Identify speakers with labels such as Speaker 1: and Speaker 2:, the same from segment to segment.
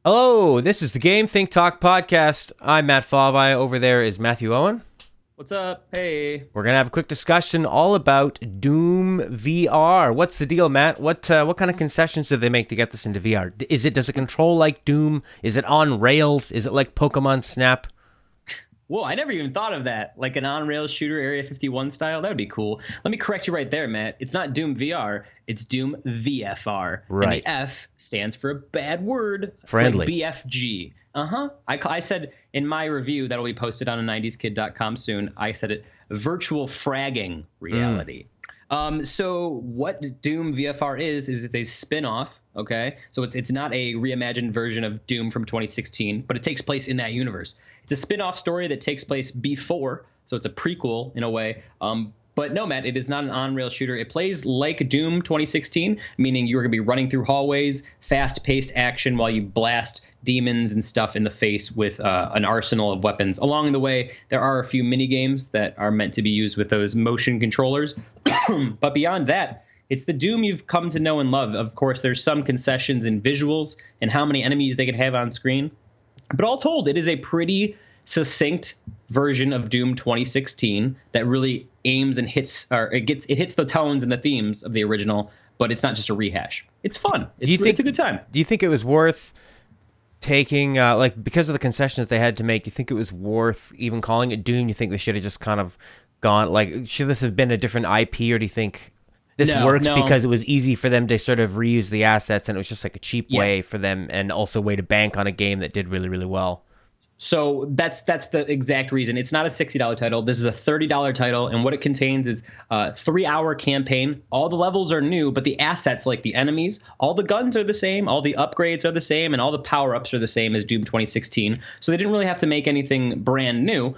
Speaker 1: Hello, this is the GameThinkTalk podcast. I'm Matt Flavai. Over there is Matthew Owen.
Speaker 2: What's up? Hey.
Speaker 1: We're gonna have a quick discussion all about Doom VR. What's the deal, Matt? What kind of concessions did they make to get this into VR? Does it control like Doom? Is it on rails? Is it like Pokemon Snap?
Speaker 2: Whoa, I never even thought of that. Like an on-rail shooter Area 51 style? That would be cool. Let me correct you right there, Matt. It's not Doom VR. It's Doom VFR.
Speaker 1: Right.
Speaker 2: And the F stands for a bad word.
Speaker 1: Friendly.
Speaker 2: Like BFG. Uh-huh. I said in my review that'll be posted on a 90skid.com soon, I said it virtual fragging reality. So what Doom VFR is it's a spin-off, okay? So it's not a reimagined version of Doom from 2016, but it takes place in that universe. It's a spin-off story that takes place before, so it's a prequel in a way. But no, Matt, it is not an on-rail shooter. It plays like Doom 2016, meaning you're going to be running through hallways, fast-paced action while you blast demons and stuff in the face with an arsenal of weapons. Along the way, there are a few mini-games that are meant to be used with those motion controllers. But beyond that, it's the Doom you've come to know and love. Of course, there's some concessions in visuals and how many enemies they can have on screen. But all told, it is a pretty succinct version of Doom 2016 that really aims and hits, or it hits the tones and the themes of the original, but it's not just a rehash. It's fun. It's a good time.
Speaker 1: Do you think it was worth taking, because of the concessions they had to make, you think it was worth even calling it Doom? You think they should have just kind of gone, like, should this have been a different IP, or do you think this works because it was easy for them to sort of reuse the assets and it was just like a cheap way for them and also a way to bank on a game that did really, really well?
Speaker 2: So that's the exact reason. It's not a $60 title. This is a $30 title, and what it contains is a 3-hour campaign. All the levels are new, but the assets, like the enemies, all the guns are the same, all the upgrades are the same, and all the power-ups are the same as Doom 2016. So they didn't really have to make anything brand new.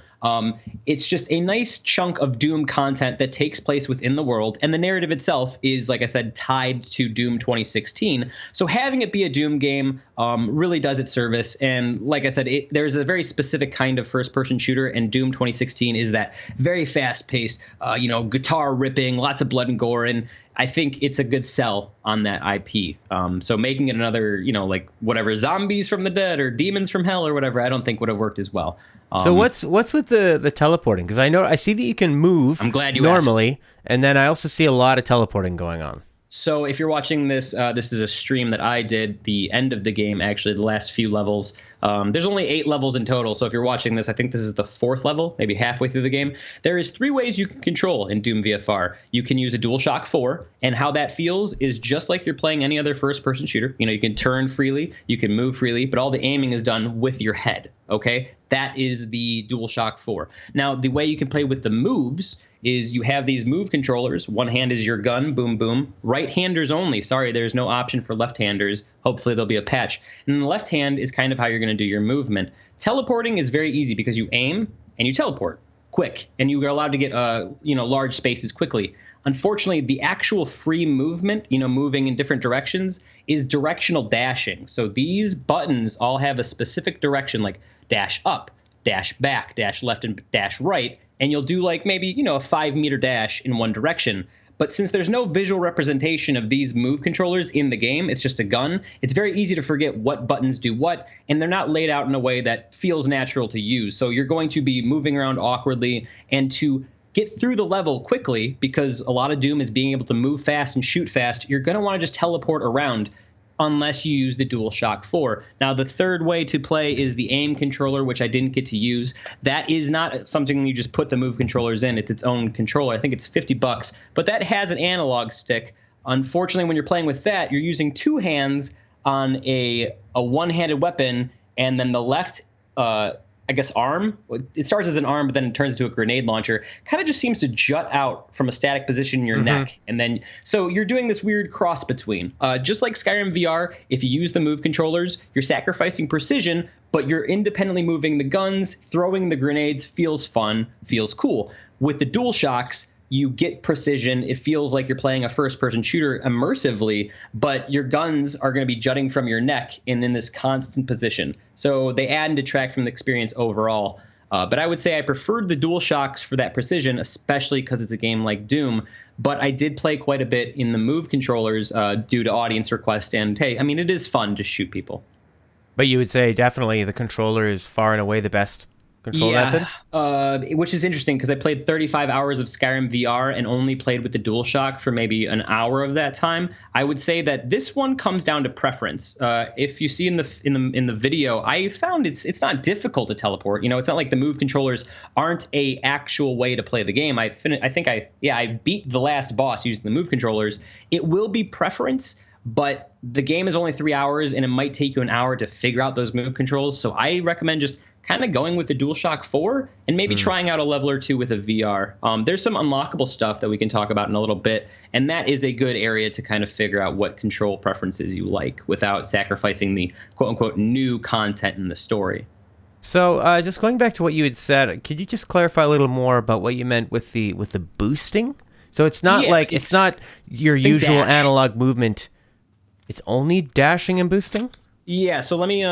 Speaker 2: It's just a nice chunk of Doom content that takes place within the world, and the narrative itself is, like I said, tied to Doom 2016. So having it be a Doom game really does it service. And like I said, there's a very specific kind of first-person shooter, and Doom 2016 is that very fast-paced, guitar ripping, lots of blood and gore, and I think it's a good sell on that IP. So making it another, like whatever, zombies from the dead or demons from hell or whatever, I don't think would have worked as well.
Speaker 1: So what's with the teleporting? Because I see that you can move.
Speaker 2: I'm glad you
Speaker 1: normally,
Speaker 2: asked.
Speaker 1: And then I also see a lot of teleporting going on.
Speaker 2: So if you're watching this, this is a stream that I did, the end of the game, actually, the last few levels. There's only 8 levels in total, so if you're watching this, I think this is the 4th level, maybe halfway through the game. There is 3 ways you can control in Doom VFR. You can use a DualShock 4, and how that feels is just like you're playing any other first-person shooter. You can turn freely, you can move freely, but all the aiming is done with your head, okay? That is the DualShock 4. Now, the way you can play with the moves is you have these move controllers. One hand is your gun, boom, boom. Right-handers only. Sorry, there's no option for left-handers. Hopefully there'll be a patch. And the left hand is kind of how you're going to do your movement. Teleporting is very easy because you aim and you teleport quick, and you are allowed to get large spaces quickly. Unfortunately, the actual free movement, moving in different directions, is directional dashing. So these buttons all have a specific direction, like dash up, dash back, dash left, and dash right. And you'll do like maybe, a 5-meter dash in one direction. But since there's no visual representation of these move controllers in the game, it's just a gun, it's very easy to forget what buttons do what, and they're not laid out in a way that feels natural to use. So you're going to be moving around awkwardly, and to get through the level quickly, because a lot of Doom is being able to move fast and shoot fast, you're going to want to just teleport around unless you use the DualShock 4. Now, the third way to play is the aim controller, which I didn't get to use. That is not something you just put the move controllers in. It's its own controller. I think it's $50, but that has an analog stick. Unfortunately, when you're playing with that, you're using 2 hands on a one-handed weapon, and then the left arm. It starts as an arm, but then it turns into a grenade launcher. Kind of just seems to jut out from a static position in your neck. And then, so you're doing this weird cross between. Just like Skyrim VR, if you use the move controllers, you're sacrificing precision, but you're independently moving the guns, throwing the grenades, feels fun, feels cool. With the DualShocks, you get precision. It feels like you're playing a first-person shooter immersively, but your guns are going to be jutting from your neck and in this constant position. So they add and detract from the experience overall. But I would say I preferred the DualShocks for that precision, especially because it's a game like Doom. But I did play quite a bit in the move controllers due to audience request. And hey, I mean, it is fun to shoot people.
Speaker 1: But you would say definitely the controller is far and away the best control
Speaker 2: Yeah,
Speaker 1: method?
Speaker 2: which is interesting because I played 35 hours of Skyrim VR and only played with the DualShock for maybe an hour of that time. I would say that this one comes down to preference. If you see in the video, I found it's not difficult to teleport. You know, it's not like the move controllers aren't a actual way to play the game. I think I beat the last boss using the move controllers. It will be preference. But the game is only 3 hours, and it might take you an hour to figure out those move controls. So I recommend just kind of going with the DualShock 4 and maybe trying out a level or two with a VR. There's some unlockable stuff that we can talk about in a little bit, and that is a good area to kind of figure out what control preferences you like without sacrificing the quote-unquote new content in the story.
Speaker 1: So, just going back to what you had said, could you just clarify a little more about what you meant with the boosting? So it's not
Speaker 2: Yeah,
Speaker 1: like it's not your
Speaker 2: think
Speaker 1: usual
Speaker 2: dash.
Speaker 1: analog movement. It's only dashing and boosting?
Speaker 2: Yeah, so let me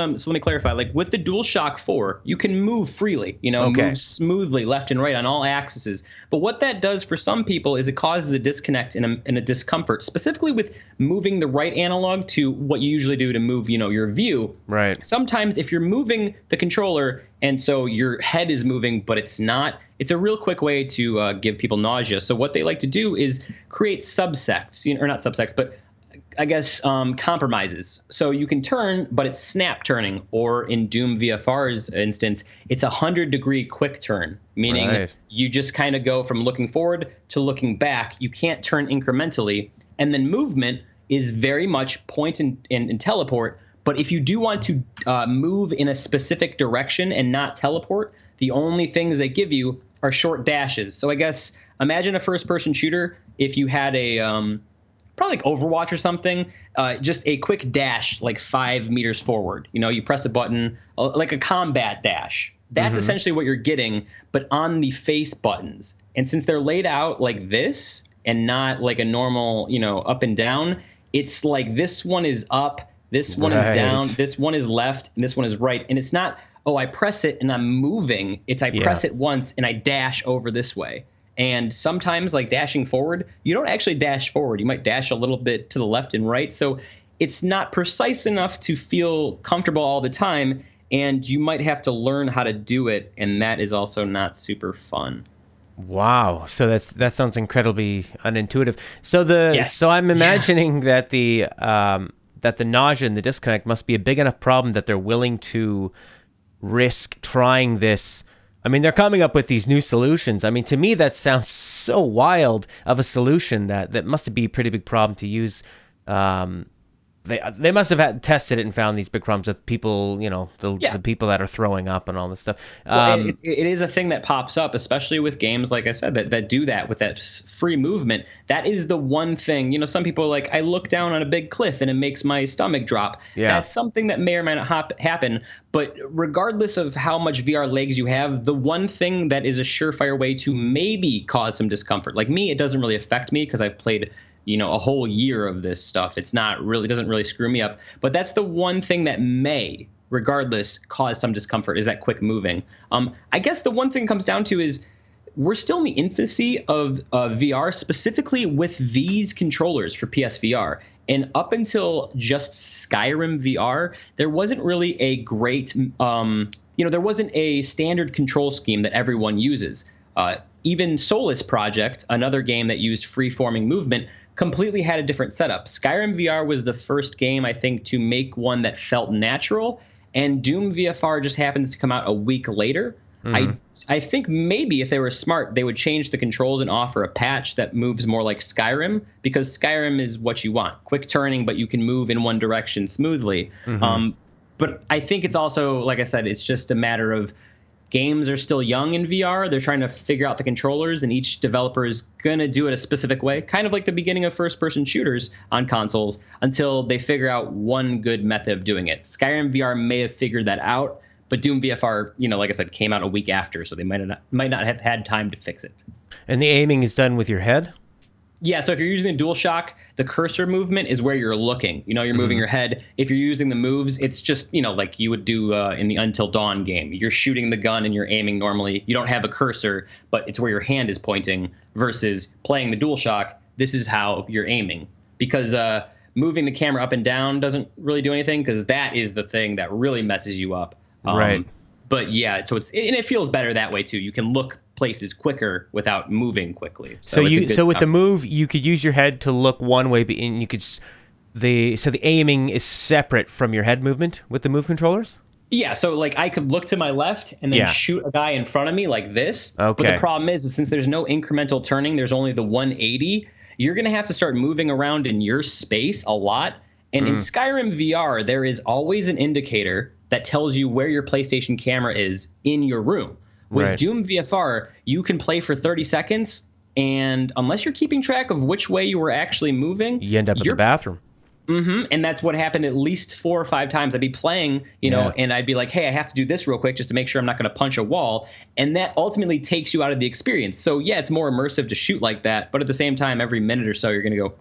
Speaker 2: clarify. Like with the DualShock 4, you can move freely,
Speaker 1: Okay.
Speaker 2: move smoothly left and right on all axes. But what that does for some people is it causes a disconnect and a discomfort, specifically with moving the right analog to what you usually do to move, your view.
Speaker 1: Right.
Speaker 2: Sometimes if you're moving the controller and so your head is moving, but it's not, it's a real quick way to give people nausea. So what they like to do is create subsects, or not subsects, but I guess compromises. So you can turn, but it's snap turning, or in Doom VFR's instance, it's 100-degree quick turn, meaning
Speaker 1: Right.
Speaker 2: you just kind of go from looking forward to looking back. You can't turn incrementally. And then movement is very much point and teleport. But if you do want to move in a specific direction and not teleport, the only things they give you are short dashes. So I guess imagine a first-person shooter if you had a probably like Overwatch or something, just a quick dash like 5 meters forward. You press a button, like a combat dash. That's essentially what you're getting, but on the face buttons. And since they're laid out like this and not like a normal, up and down, it's like this one is up, this one is down,
Speaker 1: Right.
Speaker 2: this one is left, and this one is right. And it's not, oh, I press it and I'm moving. It's I press it once and I dash over this way. And sometimes, like dashing forward, you don't actually dash forward. You might dash a little bit to the left and right. So it's not precise enough to feel comfortable all the time. And you might have to learn how to do it. And that is also not super fun.
Speaker 1: Wow. So that sounds incredibly unintuitive. So
Speaker 2: Yes.
Speaker 1: so I'm
Speaker 2: Yeah.
Speaker 1: imagining that the nausea and the disconnect must be a big enough problem that they're willing to risk trying this. I mean, they're coming up with these new solutions. I mean, to me, that sounds so wild of a solution that must be a pretty big problem to use. They must have tested it and found these big problems with people, the people that are throwing up and all this stuff.
Speaker 2: Well, it is a thing that pops up, especially with games, like I said, that do that with that free movement. That is the one thing. Some people are like, I look down on a big cliff and it makes my stomach drop.
Speaker 1: Yeah.
Speaker 2: That's something that may or may not happen. But regardless of how much VR legs you have, the one thing that is a surefire way to maybe cause some discomfort, like me, it doesn't really affect me because I've played a whole year of this stuff. It's not really, doesn't really screw me up. But that's the one thing that may, regardless, cause some discomfort is that quick moving. I guess the one thing it comes down to is we're still in the infancy of VR, specifically with these controllers for PSVR. And up until just Skyrim VR, there wasn't really a great, there wasn't a standard control scheme that everyone uses. Even Solus Project, another game that used free-forming movement, completely had a different setup. Skyrim VR was the first game, I think, to make one that felt natural, and Doom VFR just happens to come out a week later. I think maybe if they were smart, they would change the controls and offer a patch that moves more like Skyrim, because Skyrim is what you want. Quick turning, but you can move in one direction smoothly. But I think it's also, like I said, it's just a matter of games are still young in VR. They're trying to figure out the controllers, and each developer is going to do it a specific way, kind of like the beginning of first-person shooters on consoles, until they figure out one good method of doing it. Skyrim VR may have figured that out, but Doom VFR, like I said, came out a week after, so they might not have had time to fix it.
Speaker 1: And the aiming is done with your head?
Speaker 2: Yeah, so if you're using the DualShock, the cursor movement is where you're looking. You're moving your head. If you're using the moves, it's just, like you would do in the Until Dawn game. You're shooting the gun and you're aiming normally. You don't have a cursor, but it's where your hand is pointing, versus playing the DualShock. This is how you're aiming. Because moving the camera up and down doesn't really do anything, because that is the thing that really messes you up.
Speaker 1: Right.
Speaker 2: But yeah, so it feels better that way too. You can look places quicker without moving quickly.
Speaker 1: So with the move, you could use your head to look one way, and you could the aiming is separate from your head movement with the move controllers.
Speaker 2: Yeah, so like I could look to my left and then shoot a guy in front of me like this.
Speaker 1: Okay.
Speaker 2: But the problem is since there's no incremental turning, there's only the 180. You're going to have to start moving around in your space a lot. And in Skyrim VR, there is always an indicator that tells you where your PlayStation camera is in your room. With Doom VFR, you can play for 30 seconds, and unless you're keeping track of which way you were actually moving,
Speaker 1: you end up in the bathroom.
Speaker 2: And that's what happened at least 4 or 5 times. I'd be playing, you know, and I'd be like, hey, I have to do this real quick just to make sure I'm not going to punch a wall. And that ultimately takes you out of the experience. So, yeah, it's more immersive to shoot like that. But at the same time, every minute or so, you're going to go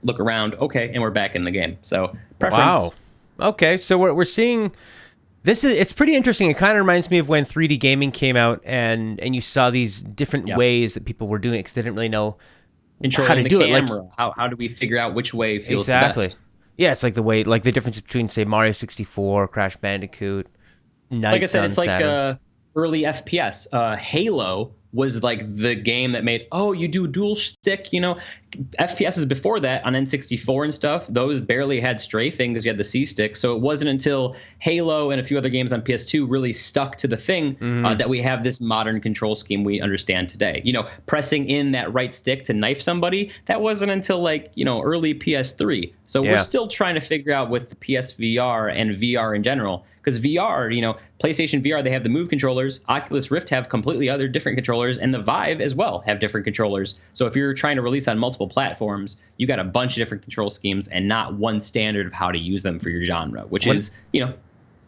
Speaker 2: look around. OK, and we're back in the game. So preference.
Speaker 1: Wow. OK, so we're seeing it's pretty interesting. It kind of reminds me of when 3D gaming came out and you saw these different ways that people were doing it because they didn't really know how to do it. Like,
Speaker 2: how do we figure out which way feels the best?
Speaker 1: Yeah, it's like the way, like the difference between, say, Mario 64, Crash Bandicoot, Night
Speaker 2: Like I said, it's
Speaker 1: Saturn.
Speaker 2: like early FPS. Halo was like the game that made, you do dual stick, you know. FPSs before that on N64 and stuff, those barely had strafing because you had the C stick. So it wasn't until Halo and a few other games on PS2 really stuck to the thing that we have this modern control scheme we understand today. You know, pressing in that right stick to knife somebody, that wasn't until like, you know, early PS3. So we're still trying to figure out with the PSVR and VR in general. Because VR, you know, PlayStation VR, they have the Move controllers. Oculus Rift have completely other different controllers, and the Vive as well have different controllers. So if you're trying to release on multiple platforms, you got a bunch of different control schemes and not one standard of how to use them for your genre, which is, you know.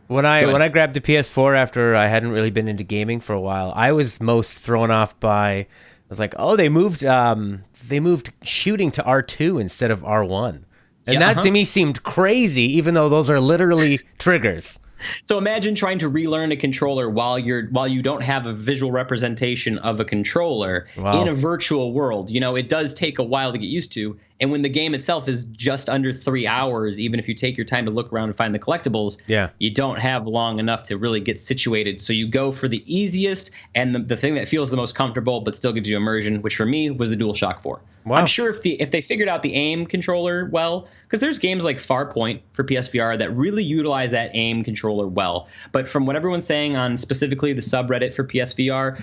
Speaker 1: When I grabbed the PS4 after I hadn't really been into gaming for a while, I was most thrown off by, I was like, oh, they moved shooting to R2 instead of R1. And that to me seemed crazy, even though those are literally triggers.
Speaker 2: So imagine trying to relearn a controller while you don't have a visual representation of a controller in a virtual world. You know, it does take a while to get used to. And when the game itself is just under 3 hours, even if you take your time to look around and find the collectibles, you don't have long enough to really get situated. So you go for the easiest and the thing that feels the most comfortable but still gives you immersion, which for me was the DualShock 4. Wow. I'm sure if they figured out the aim controller well, because there's games like Farpoint for PSVR that really utilize that aim controller well. But from what everyone's saying on specifically the subreddit for PSVR,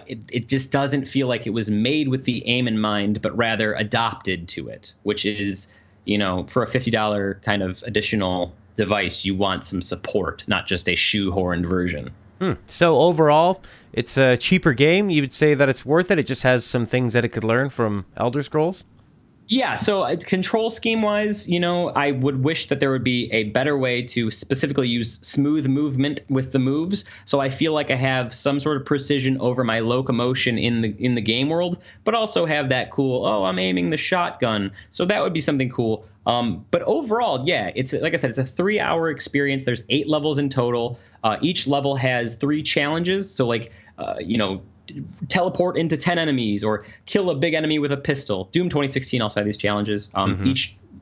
Speaker 2: it just doesn't feel like it was made with the aim in mind, but rather adopted to it, which is, you know, for a $50 kind of additional device, you want some support, not just a shoehorned version.
Speaker 1: So overall, it's a cheaper game. You would say that it's worth it. It just has some things that it could learn from Elder Scrolls.
Speaker 2: Yeah, so control scheme-wise, you know, I would wish that there would be a better way to specifically use smooth movement with the moves. So I feel like I have some sort of precision over my locomotion in the game world, but also have that cool, I'm aiming the shotgun. So that would be something cool. But overall, yeah, it's like I said, it's a 3-hour experience. There's 8 levels in total. Each level has 3 challenges. So like, you know, teleport into 10 enemies or kill a big enemy with a pistol. Doom 2016 also had these challenges.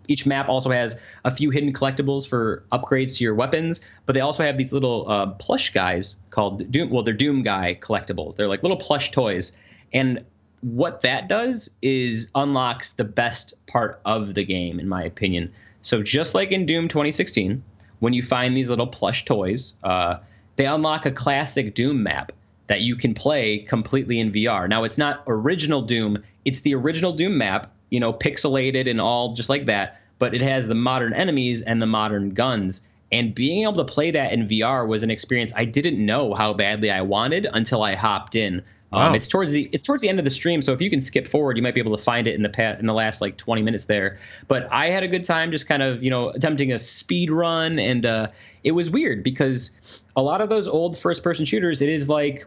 Speaker 2: Each map also has a few hidden collectibles for upgrades to your weapons, but they also have these little plush guys called Doom. Well, they're Doom Guy collectibles. They're like little plush toys. And what that does is unlocks the best part of the game, in my opinion. So just like in Doom 2016, when you find these little plush toys, they unlock a classic Doom map that you can play completely in VR. Now, it's not original Doom. It's the original Doom map, you know, pixelated and all just like that, but it has the modern enemies and the modern guns. And being able to play that in VR was an experience I didn't know how badly I wanted until I hopped in.
Speaker 1: Wow.
Speaker 2: It's towards the end of the stream, so if you can skip forward, you might be able to find it in the last like 20 minutes there. But I had a good time just kind of, you know, attempting a speed run, and it was weird because a lot of those old first-person shooters, it is like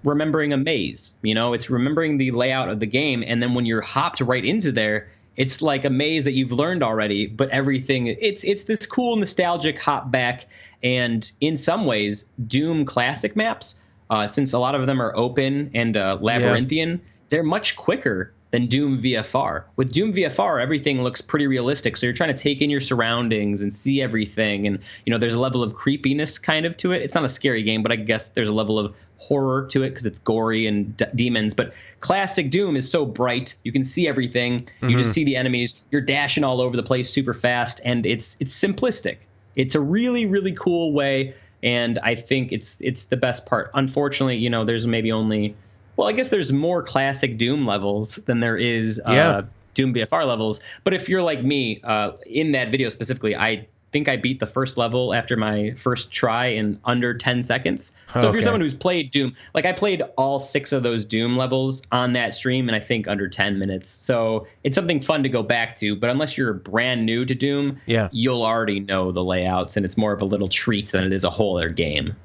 Speaker 2: remembering a maze. You know, it's remembering the layout of the game, and then when you're hopped right into there, it's like a maze that you've learned already. But everything, it's this cool nostalgic hop back, and in some ways, Doom classic maps. Since a lot of them are open and labyrinthian, they're much quicker than Doom VFR. With Doom VFR, everything looks pretty realistic. So you're trying to take in your surroundings and see everything. And, there's a level of creepiness kind of to it. It's not a scary game, but I guess there's a level of horror to it because it's gory and demons. But classic Doom is so bright. You can see everything. You just see the enemies. You're dashing all over the place super fast. And it's simplistic. It's a really, really cool way. And I think it's the best part. Unfortunately, there's maybe only... Well, I guess there's more classic Doom levels than there is Doom VFR levels. But if you're like me, in that video specifically, I think I beat the first level after my first try in under 10 seconds. So if you're someone who's played Doom, like I played all 6 of those Doom levels on that stream, and I think under 10 minutes. So it's something fun to go back to. But unless you're brand new to Doom, you'll already know the layouts, and it's more of a little treat than it is a whole other game.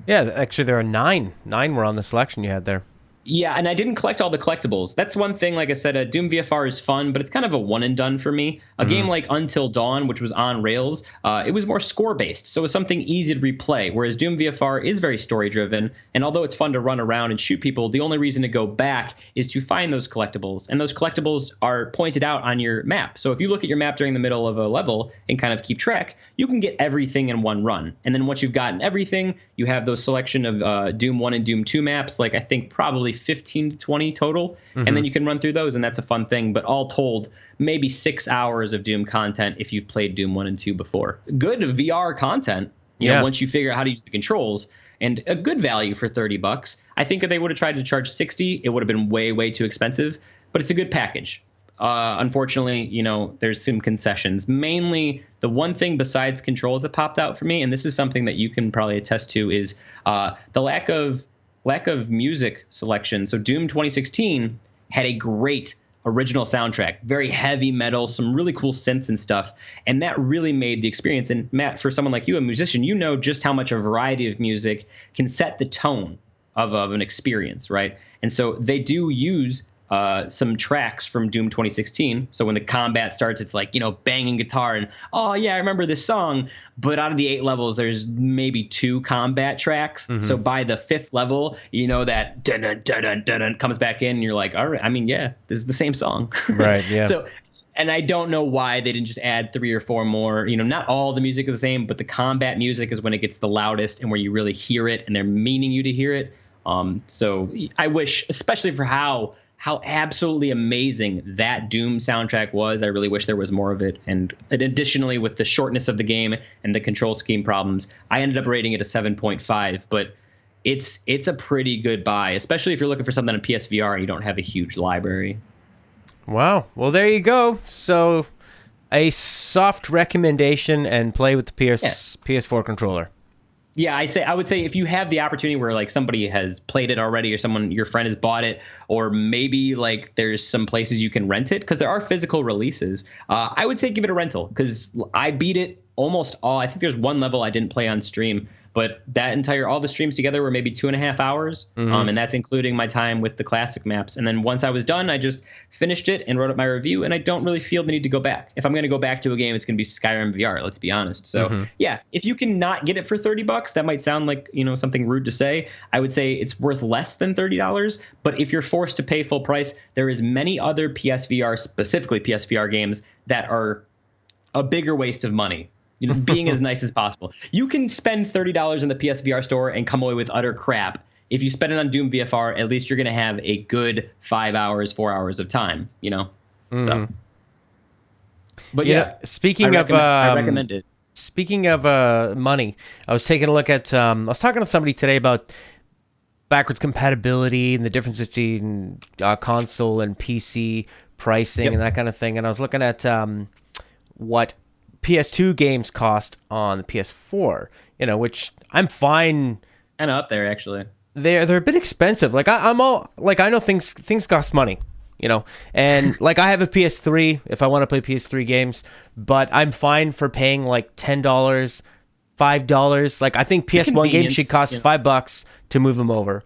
Speaker 2: Yeah,
Speaker 1: actually, there are 9. 9 were on the selection you had there.
Speaker 2: Yeah, and I didn't collect all the collectibles. That's one thing, like I said, Doom VFR is fun, but it's kind of a one and done for me. A game like Until Dawn, which was on rails, it was more score-based, so it was something easy to replay, whereas Doom VFR is very story-driven, and although it's fun to run around and shoot people, the only reason to go back is to find those collectibles, and those collectibles are pointed out on your map. So if you look at your map during the middle of a level and kind of keep track, you can get everything in one run. And then once you've gotten everything, you have those selection of Doom 1 and Doom 2 maps, like I think probably 15 to 20 total, and then you can run through those, and that's a fun thing. But all told, maybe 6 hours of Doom content if you've played Doom 1 and 2 before. Good VR content, you know, once you figure out how to use the controls, and a good value for $30. I think if they would have tried to charge 60, it would have been way, way too expensive, but it's a good package. Unfortunately, there's some concessions. Mainly, the one thing besides controls that popped out for me, and this is something that you can probably attest to, is the lack of music selection. So Doom 2016 had a great original soundtrack, very heavy metal, some really cool synths and stuff, and that really made the experience. And Matt, for someone like you, a musician, you know just how much a variety of music can set the tone of an experience, right? And so they do use some tracks from Doom 2016. So when the combat starts, it's like, banging guitar and, oh yeah, I remember this song. But out of the 8 levels, there's maybe 2 combat tracks. So by the 5th level, that dun dun dun dun dun dun comes back in, and you're like, all right, I mean, yeah, this is the same song.
Speaker 1: Right, yeah.
Speaker 2: So, and I don't know why they didn't just add 3 or 4 more. Not all the music is the same, but the combat music is when it gets the loudest and where you really hear it and they're meaning you to hear it. So I wish, especially for how absolutely amazing that Doom soundtrack was. I really wish there was more of it. And additionally, with the shortness of the game and the control scheme problems, I ended up rating it a 7.5. But it's a pretty good buy, especially if you're looking for something on PSVR and you don't have a huge library.
Speaker 1: Wow. Well, there you go. So a soft recommendation, and play with the PS4 controller.
Speaker 2: Yeah, I would say if you have the opportunity where like somebody has played it already, or your friend has bought it, or maybe like there's some places you can rent it, because there are physical releases. I would say give it a rental, because I beat it almost all. I think there's one level I didn't play on stream, but all the streams together were maybe 2.5 hours. And that's including my time with the classic maps. And then once I was done, I just finished it and wrote up my review, and I don't really feel the need to go back. If I'm going to go back to a game, it's going to be Skyrim VR, let's be honest. So yeah, if you can not get it for $30, that might sound like, something rude to say. I would say it's worth less than $30. But if you're forced to pay full price, there is many other PSVR, specifically PSVR games, that are a bigger waste of money. Being as nice as possible. You can spend $30 in the PSVR store and come away with utter crap. If you spend it on Doom VFR, at least you're going to have a good 4 hours of time, So. But
Speaker 1: speaking
Speaker 2: I recommend it.
Speaker 1: Speaking of money, I was taking a look at, I was talking to somebody today about backwards compatibility and the difference between console and PC pricing and that kind of thing. And I was looking at what PS2 games cost on the PS4, which I'm fine.
Speaker 2: And up there, actually.
Speaker 1: They're a bit expensive. Like I'm all like, I know things cost money, and like I have a PS3 if I want to play PS3 games, but I'm fine for paying like $10, $5. Like I think PS1 games should cost $5 to move them over,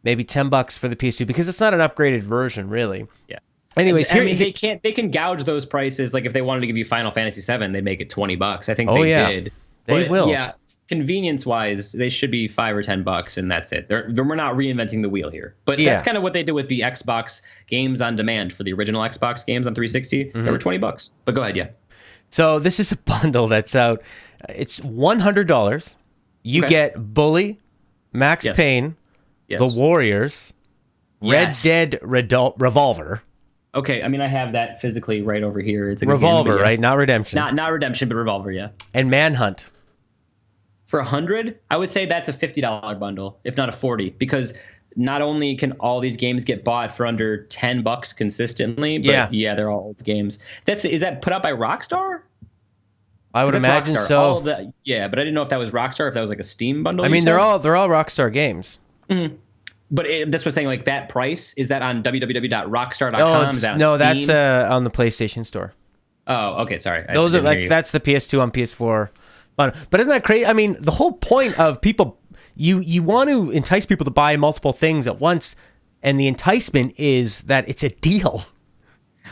Speaker 1: maybe $10 for the PS2, because it's not an upgraded version, really. Yeah. Anyways,
Speaker 2: they can gouge those prices. Like if they wanted to give you Final Fantasy VII, they'd make it $20. I think they did.
Speaker 1: They will.
Speaker 2: Yeah, convenience wise, they should be $5 or $10, and that's it. We're not reinventing the wheel here. But
Speaker 1: Yeah.
Speaker 2: that's kind of what they did with the Xbox games on demand for the original Xbox games on 360. They were $20. But go ahead, yeah.
Speaker 1: So this is a bundle that's out. It's $100. You
Speaker 2: Okay.
Speaker 1: get Bully, Max
Speaker 2: Yes.
Speaker 1: Payne,
Speaker 2: Yes.
Speaker 1: The Warriors,
Speaker 2: Yes.
Speaker 1: Red Dead Revolver.
Speaker 2: Okay, I mean, I have that physically right over here. It's a good
Speaker 1: Revolver,
Speaker 2: game, but yeah.
Speaker 1: right? Not Redemption.
Speaker 2: Not Redemption, but Revolver, yeah.
Speaker 1: And Manhunt.
Speaker 2: For 100, I would say that's a $50 bundle, if not a 40, because not only can all these games get bought for under $10 consistently, but yeah, they're all old games. Is that put out by Rockstar?
Speaker 1: I would
Speaker 2: 'Cause that's
Speaker 1: imagine
Speaker 2: Rockstar.
Speaker 1: so.
Speaker 2: All of that, yeah, but I didn't know if that was Rockstar, if that was like a Steam bundle.
Speaker 1: I
Speaker 2: you
Speaker 1: mean,
Speaker 2: said?
Speaker 1: they're all Rockstar games.
Speaker 2: But that's what I'm saying. Like that price, is that on www.rockstar.com? Is that on
Speaker 1: No, that's
Speaker 2: Steam?
Speaker 1: on the PlayStation Store.
Speaker 2: Oh, okay, sorry.
Speaker 1: Those are
Speaker 2: didn't hear
Speaker 1: like
Speaker 2: you.
Speaker 1: that's the PS2 on PS4. But isn't that crazy? I mean, the whole point of people, you want to entice people to buy multiple things at once, and the enticement is that it's a deal.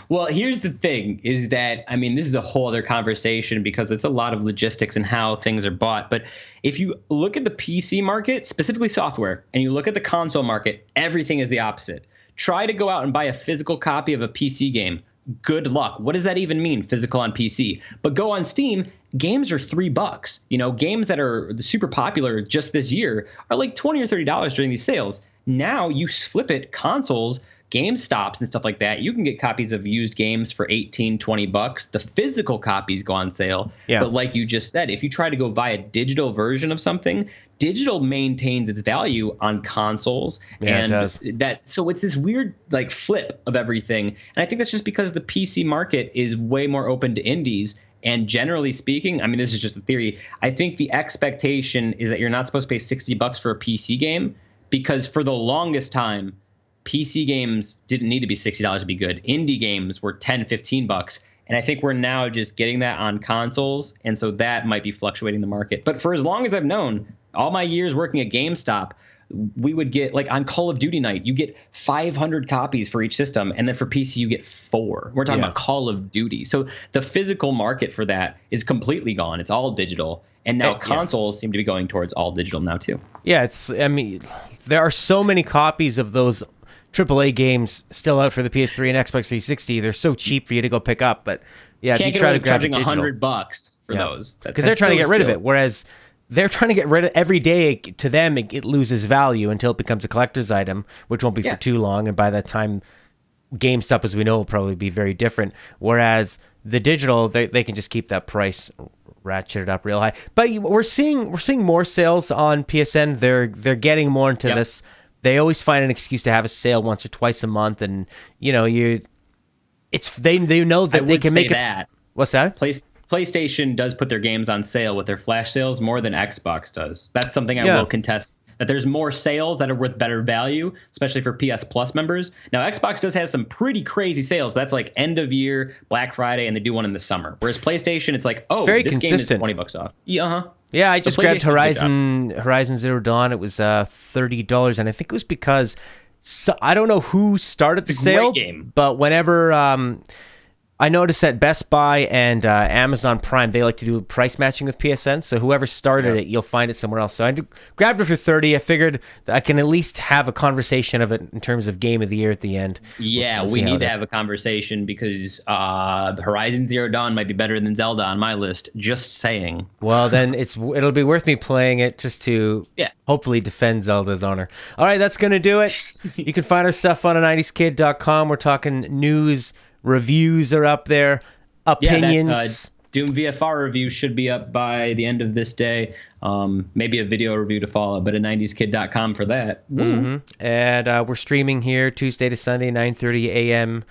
Speaker 2: Well, here's the thing is that, I mean, this is a whole other conversation because it's a lot of logistics and how things are bought. But if you look at the PC market, specifically software, and you look at the console market, everything is the opposite. Try to go out and buy a physical copy of a PC game. Good luck. What does that even mean, physical on PC? But go on Steam, games are $3. You know, games that are super popular just this year are like $20 or $30 during these sales. Now you flip it, consoles, GameStops and stuff like that, you can get copies of used games for $18-20. The physical copies go on sale.
Speaker 1: Yeah.
Speaker 2: But like you just said, if you try to go buy a digital version of something, digital maintains its value on consoles.
Speaker 1: Yeah,
Speaker 2: and
Speaker 1: it does.
Speaker 2: So it's this weird like flip of everything. And I think that's just because the PC market is way more open to indies. And generally speaking, I mean, this is just a theory. I think the expectation is that you're not supposed to pay $60 for a PC game, because for the longest time, PC games didn't need to be $60 to be good. Indie games were $10-15. And I think we're now just getting that on consoles. And so that might be fluctuating the market. But for as long as I've known, all my years working at GameStop, we would get, like on Call of Duty night, you get 500 copies for each system. And then for PC, you get 4. We're talking about Call of Duty. So the physical market for that is completely gone. It's all digital. And now consoles seem to be going towards all digital now, too.
Speaker 1: Yeah, I mean, there are so many copies of those AAA games still out for the PS3 and Xbox 360. They're so cheap for you to go pick up, but yeah,
Speaker 2: Can't
Speaker 1: if you
Speaker 2: get
Speaker 1: try
Speaker 2: away
Speaker 1: to
Speaker 2: with
Speaker 1: grab
Speaker 2: charging
Speaker 1: it
Speaker 2: $100 for those,
Speaker 1: because they're trying to get rid of it. Whereas they're trying to get rid of every day. To them, it loses value until it becomes a collector's item, which won't be for too long. And by that time, GameStop, as we know, will probably be very different. Whereas the digital, they can just keep that price ratcheted up real high. But we're seeing more sales on PSN. They're getting more into this. They always find an excuse to have a sale once or twice a month, and they know that they can make it. What's that?
Speaker 2: PlayStation does put their games on sale with their flash sales more than Xbox does. That's something I will contest. That there's more sales that are worth better value, especially for PS Plus members. Now, Xbox does have some pretty crazy sales, but that's like end of year, Black Friday, and they do one in the summer. Whereas PlayStation, it's like, oh,
Speaker 1: very
Speaker 2: this
Speaker 1: consistent.
Speaker 2: game is $20 off. Yeah,
Speaker 1: Yeah, I just grabbed Horizon Zero Dawn. It was $30, and I think it was because I don't know who started the sale, but whenever I noticed that Best Buy and Amazon Prime, they like to do price matching with PSN. So whoever started it, you'll find it somewhere else. So I grabbed it for $30. I figured that I can at least have a conversation of it in terms of Game of the Year at the end.
Speaker 2: Yeah, we need to have a conversation because Horizon Zero Dawn might be better than Zelda on my list. Just saying.
Speaker 1: Well, then it'll be worth me playing it just to hopefully defend Zelda's honor. All right, that's going to do it. You can find our stuff on a90skid.com. We're talking news. Reviews are up there. Opinions.
Speaker 2: Doom VFR review should be up by the end of this day. Maybe a video review to follow, but a 90skid.com for that.
Speaker 1: Mm-hmm. And we're streaming here Tuesday to Sunday, 9:30 a.m.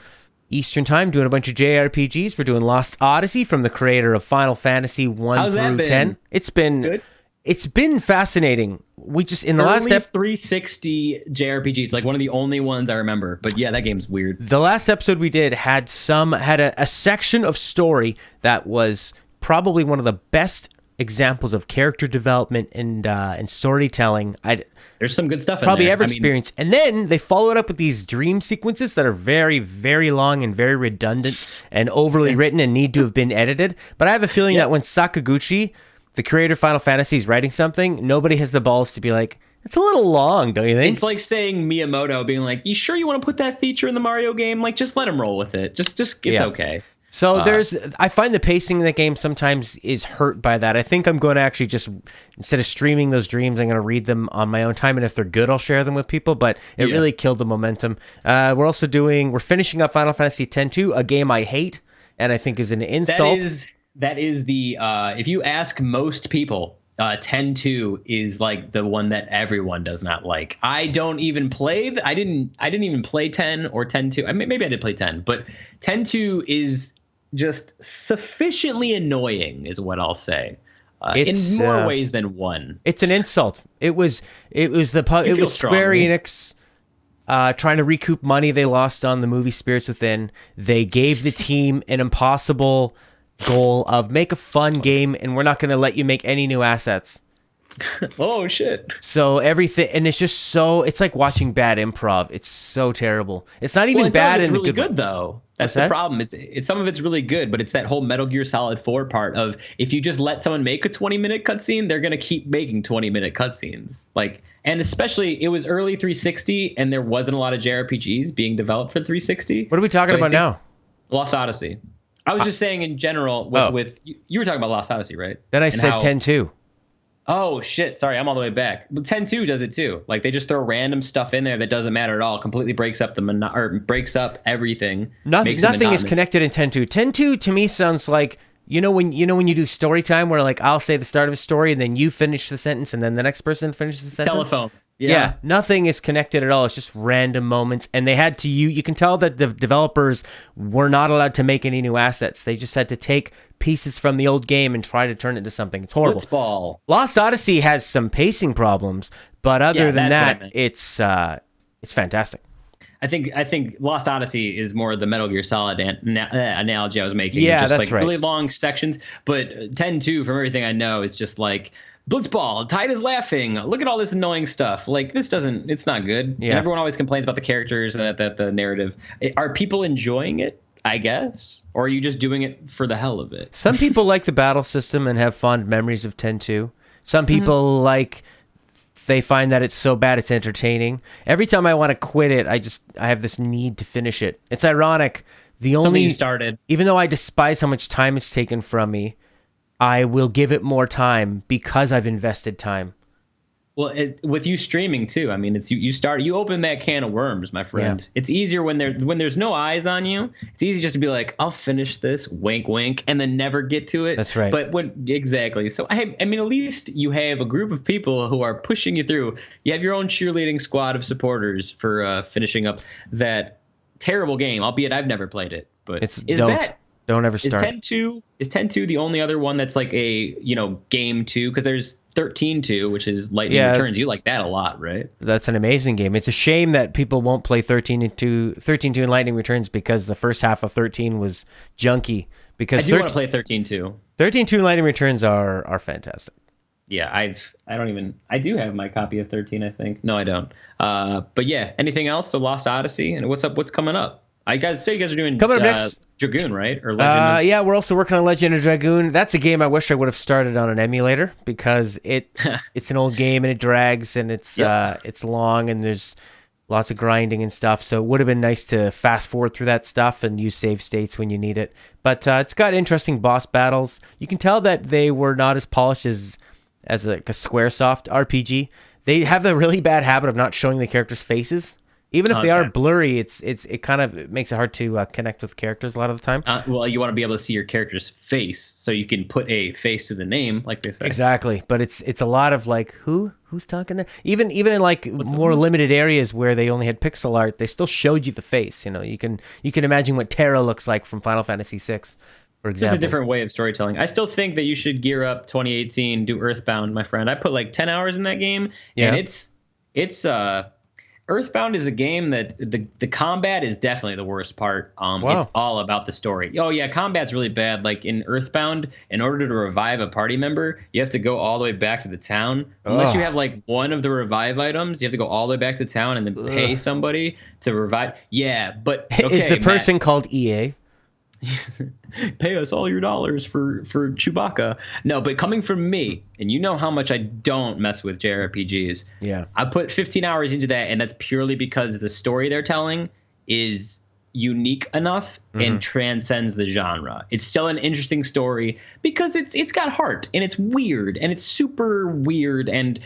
Speaker 1: Eastern Time, doing a bunch of JRPGs. We're doing Lost Odyssey from the creator of Final Fantasy 1 through 10. It's been good. It's been fascinating. We just in the last
Speaker 2: 360 JRPG. It's like one of the only ones I remember. But yeah, that game's weird.
Speaker 1: The last episode we did had a section of story that was probably one of the best examples of character development and storytelling
Speaker 2: there's some good stuff
Speaker 1: probably
Speaker 2: in there.
Speaker 1: ever experienced. And then they follow it up with these dream sequences that are very, very long and very redundant and overly written and need to have been edited. But I have a feeling that when Sakaguchi the creator of Final Fantasy is writing something, nobody has the balls to be like, it's a little long, don't you think?
Speaker 2: It's like saying Miyamoto being like, "You sure you want to put that feature in the Mario game? Like, just let him roll with it. Just it's okay."
Speaker 1: So I find the pacing in the game sometimes is hurt by that. I think I'm going to actually just, instead of streaming those dreams, I'm going to read them on my own time. And if they're good, I'll share them with people. But it really killed the momentum. We're finishing up Final Fantasy X-2, a game I hate and I think is an insult.
Speaker 2: That is the, if you ask most people, 10-2 is like the one that everyone does not like. I don't even play. I didn't even play 10 or 10-2. I mean, maybe I did play 10, but 10-2 is just sufficiently annoying, is what I'll say. In more ways than one.
Speaker 1: It's an insult. It was Square Enix trying to recoup money they lost on the movie Spirits Within. They gave the team an impossible goal of make a fun game, and we're not going to let you make any new assets.
Speaker 2: Oh shit.
Speaker 1: So everything, and it's like watching bad improv. It's so terrible. It's not even bad in the
Speaker 2: really good though. That's the problem. It's some of it's really good, but it's that whole Metal Gear Solid 4 part of, if you just let someone make a 20-minute cutscene, they're going to keep making 20-minute cutscenes. Like, and especially it was early 360 and there wasn't a lot of JRPGs being developed for 360.
Speaker 1: What are we talking about now?
Speaker 2: Lost Odyssey. I was just saying in general with you were talking about Lost Odyssey, right?
Speaker 1: Then I said 10-2.
Speaker 2: Oh shit! Sorry, I'm all the way back. But 10-2 does it too. Like, they just throw random stuff in there that doesn't matter at all. Completely breaks up breaks up everything.
Speaker 1: Nothing is connected in 10-2. 10-2 to me sounds like when you do story time, where like I'll say the start of a story and then you finish the sentence and then the next person finishes the sentence.
Speaker 2: Telephone.
Speaker 1: Yeah, nothing is connected at all. It's just random moments, and they had to you can tell that the developers were not allowed to make any new assets. They just had to take pieces from the old game and try to turn it into something. It's horrible.
Speaker 2: Blitzball.
Speaker 1: Lost Odyssey has some pacing problems, but other than that, it's fantastic.
Speaker 2: I think Lost Odyssey is more the Metal Gear Solid analogy I was making.
Speaker 1: Yeah,
Speaker 2: just
Speaker 1: that's
Speaker 2: like
Speaker 1: right.
Speaker 2: Really long sections, but 10-2, from everything I know, is just like, Blitzball, Tide is laughing. Look at all this annoying stuff. Like, it's not good.
Speaker 1: Yeah.
Speaker 2: And everyone always complains about the characters and that the narrative. Are people enjoying it, I guess? Or are you just doing it for the hell of it?
Speaker 1: Some people like the battle system and have fond memories of 10-2. Some people they find that it's so bad it's entertaining. Every time I want to quit it, I have this need to finish it. It's ironic.
Speaker 2: Something you started.
Speaker 1: Even though I despise how much time it's taken from me, I will give it more time because I've invested time.
Speaker 2: Well, with you streaming too, I mean, it's you open that can of worms, my friend. Yeah. It's easier when there's no eyes on you. It's easy just to be like, I'll finish this, wink, wink, and then never get to it.
Speaker 1: That's right.
Speaker 2: But exactly. So I mean, at least you have a group of people who are pushing you through. You have your own cheerleading squad of supporters for finishing up that terrible game. Albeit I've never played it, but
Speaker 1: Don't ever start.
Speaker 2: Is 10-2 the only other one that's like a, game 2? Because there's 13-2, which is Lightning Returns. You like that a lot, right?
Speaker 1: That's an amazing game. It's a shame that people won't play 13-2 in Lightning Returns, because the first half of 13 was junky. Because
Speaker 2: I do want to play 13-2.
Speaker 1: 13-2 and Lightning Returns are fantastic.
Speaker 2: Yeah, I do have my copy of 13, I think. No, I don't. But yeah, anything else? So Lost Odyssey, and what's coming up? You guys are doing
Speaker 1: coming up next.
Speaker 2: Dragoon, right? Or Legend
Speaker 1: yeah, we're also working on Legend of Dragoon. That's a game I wish I would have started on an emulator, because it's an old game and it drags and it's long and there's lots of grinding and stuff. So it would have been nice to fast forward through that stuff and use save states when you need it. But it's got interesting boss battles. You can tell that they were not as polished as a Squaresoft RPG. They have the really bad habit of not showing the characters' faces. Even if they are blurry, it kind of makes it hard to connect with characters a lot of the time.
Speaker 2: Well, you want to be able to see your character's face, so you can put a face to the name, like they say.
Speaker 1: Exactly, but it's a lot of like who's talking there. Even in like more limited areas where they only had pixel art, they still showed you the face. You can imagine what Terra looks like from Final Fantasy VI, for example.
Speaker 2: Just a different way of storytelling. I still think that you should gear up 2018, do Earthbound, my friend. I put like 10 hours in that game, and it's Earthbound is a game that the combat is definitely the worst part. It's all about the story. Oh yeah, combat's really bad. Like in Earthbound, in order to revive a party member, you have to go all the way back to the town. Unless you have like one of the revive items, you have to go all the way back to town and then pay somebody to revive. Yeah, but okay,
Speaker 1: is the person called EA?
Speaker 2: Pay us all your dollars for Chewbacca. No, but coming from me, and you know how much I don't mess with JRPGs.
Speaker 1: Yeah.
Speaker 2: I put 15 hours into that, and that's purely because the story they're telling is unique enough and transcends the genre. It's still an interesting story because it's got heart and it's weird and it's super weird, and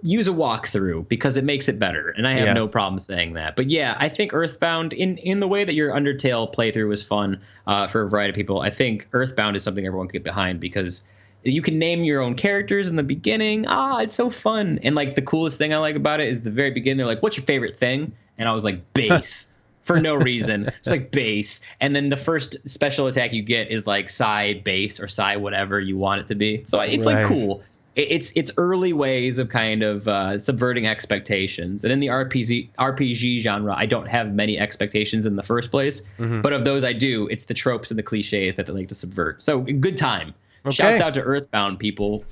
Speaker 2: use a walkthrough because it makes it better. And I have no problem saying that. But yeah, I think Earthbound, in the way that your Undertale playthrough was fun for a variety of people, I think Earthbound is something everyone can get behind because you can name your own characters in the beginning. It's so fun. And like the coolest thing I like about it is the very beginning. They're like, "What's your favorite thing?" And I was like, "Bass." For no reason. It's like bass. And then the first special attack you get is like Psy bass or Psy whatever you want it to be. So it's like cool. It's early ways of kind of subverting expectations. And in the RPG genre, I don't have many expectations in the first place. But of those I do, it's the tropes and the cliches that they like to subvert. So good time.
Speaker 1: Okay.
Speaker 2: Shouts out to Earthbound people.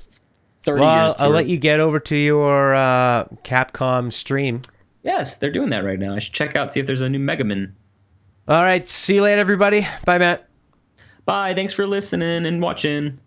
Speaker 2: 30
Speaker 1: Well,
Speaker 2: years.
Speaker 1: I'll let you get over to your Capcom stream.
Speaker 2: Yes, they're doing that right now. I should check out, see if there's a new Mega Man.
Speaker 1: All right. See you later, everybody. Bye, Matt.
Speaker 2: Bye. Thanks for listening and watching.